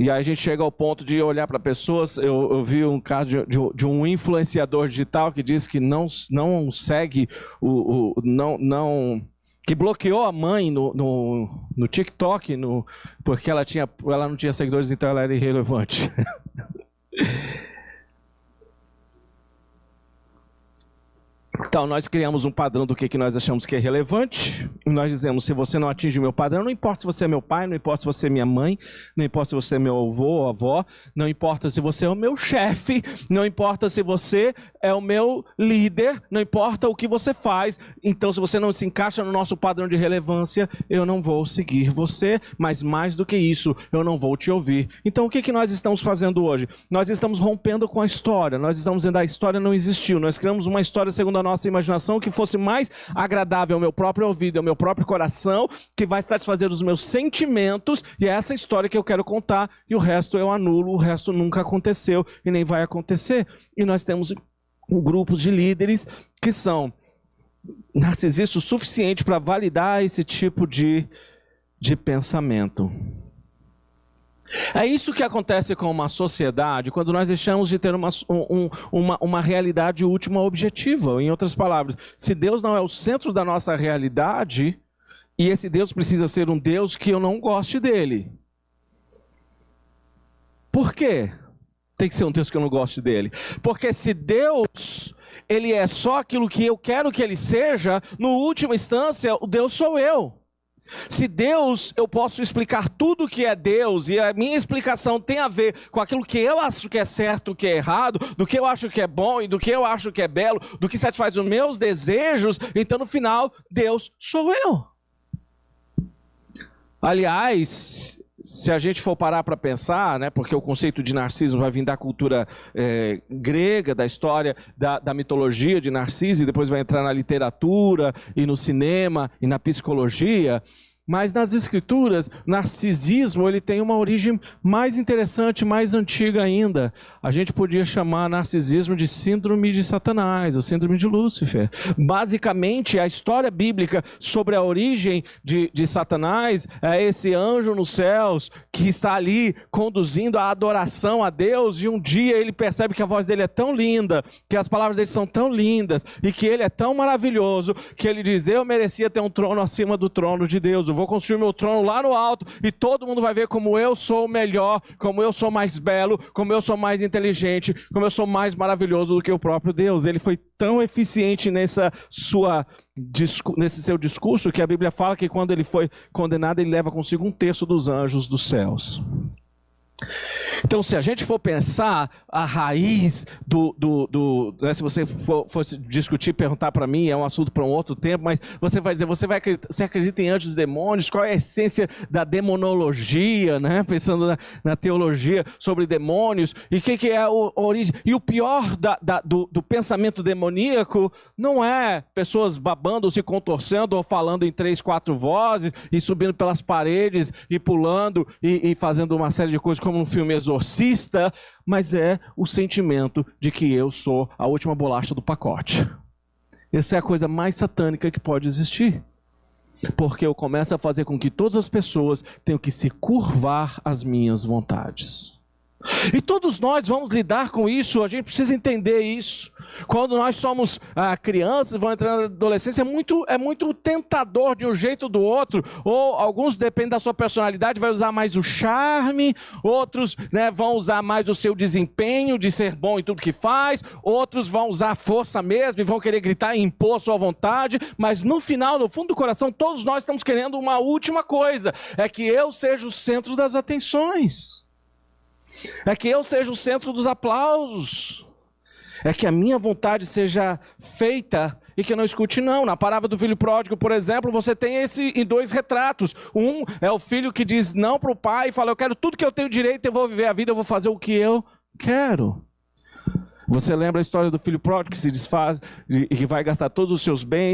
E aí a gente chega ao ponto de olhar para pessoas. Eu vi um caso de um influenciador digital que disse que não segue que bloqueou a mãe no TikTok porque ela não tinha seguidores, então ela era irrelevante. Então, nós criamos um padrão do que nós achamos que é relevante. Nós dizemos, se você não atinge o meu padrão, não importa se você é meu pai, não importa se você é minha mãe, não importa se você é meu avô ou avó, não importa se você é o meu chefe, não importa se você é o meu líder, não importa o que você faz. Então, se você não se encaixa no nosso padrão de relevância, eu não vou seguir você, mas mais do que isso, eu não vou te ouvir. Então, o que nós estamos fazendo hoje? Nós estamos rompendo com a história, nós estamos dizendo que a história não existiu, nós criamos uma história segundo a nossa imaginação que fosse mais agradável ao meu próprio ouvido, ao meu próprio coração, que vai satisfazer os meus sentimentos, e é essa história que eu quero contar, e o resto eu anulo, o resto nunca aconteceu e nem vai acontecer. E nós temos grupos de líderes que são narcisistas o suficiente para validar esse tipo de pensamento. É isso que acontece com uma sociedade quando nós deixamos de ter uma realidade última objetiva. Em outras palavras, se Deus não é o centro da nossa realidade, e esse Deus precisa ser um Deus que eu não goste dele. Por quê? Tem que ser um Deus que eu não goste dele. Porque se Deus, ele é só aquilo que eu quero que ele seja, no última instância, o Deus sou eu. Se Deus, eu posso explicar tudo que é Deus, e a minha explicação tem a ver com aquilo que eu acho que é certo, que é errado, do que eu acho que é bom e do que eu acho que é belo, do que satisfaz os meus desejos, então no final, Deus sou eu. Aliás, se a gente for parar para pensar, né, porque o conceito de Narciso vai vir da cultura grega, da história, da mitologia de Narciso, e depois vai entrar na literatura, e no cinema, e na psicologia. Mas nas escrituras, narcisismo ele tem uma origem mais interessante, mais antiga ainda. A gente podia chamar narcisismo de síndrome de Satanás, ou síndrome de Lúcifer. Basicamente, a história bíblica sobre a origem de Satanás é esse anjo nos céus que está ali conduzindo a adoração a Deus, e um dia ele percebe que a voz dele é tão linda, que as palavras dele são tão lindas, e que ele é tão maravilhoso, que ele diz, eu merecia ter um trono acima do trono de Deus. Eu vou construir meu trono lá no alto e todo mundo vai ver como eu sou melhor, como eu sou mais belo, como eu sou mais inteligente, como eu sou mais maravilhoso do que o próprio Deus. Ele foi tão eficiente nesse seu discurso que a Bíblia fala que quando ele foi condenado, ele leva consigo 1/3 dos anjos dos céus. Então, se a gente for pensar a raiz né, se você fosse discutir, perguntar para mim, é um assunto para um outro tempo, mas você vai dizer, você acredita em anjos e demônios? Qual é a essência da demonologia, né? Pensando na teologia sobre demônios, e o que é a origem? E o pior do pensamento demoníaco não é pessoas babando, se contorcendo, ou falando em 3, 4 vozes, e subindo pelas paredes, e pulando, e fazendo uma série de coisas como um filme exorcista, mas é o sentimento de que eu sou a última bolacha do pacote. Essa é a coisa mais satânica que pode existir. Porque eu começo a fazer com que todas as pessoas tenham que se curvar às minhas vontades. E todos nós vamos lidar com isso, a gente precisa entender isso. Quando nós somos crianças, vão entrar na adolescência, é muito tentador de um jeito ou do outro. Ou alguns, dependem da sua personalidade, vai usar mais o charme, outros, né, vão usar mais o seu desempenho de ser bom em tudo que faz, outros vão usar a força mesmo e vão querer gritar e impor a sua vontade, mas no final, no fundo do coração, todos nós estamos querendo uma última coisa, é que eu seja o centro das atenções. É que eu seja o centro dos aplausos. É que a minha vontade seja feita e que eu não escute não. Na parábola do filho pródigo, por exemplo, você tem esse em 2 retratos. Um é o filho que diz não para o pai e fala, eu quero tudo que eu tenho direito, eu vou viver a vida, eu vou fazer o que eu quero. Você lembra a história do filho pródigo que se desfaz e que vai gastar todos os seus bens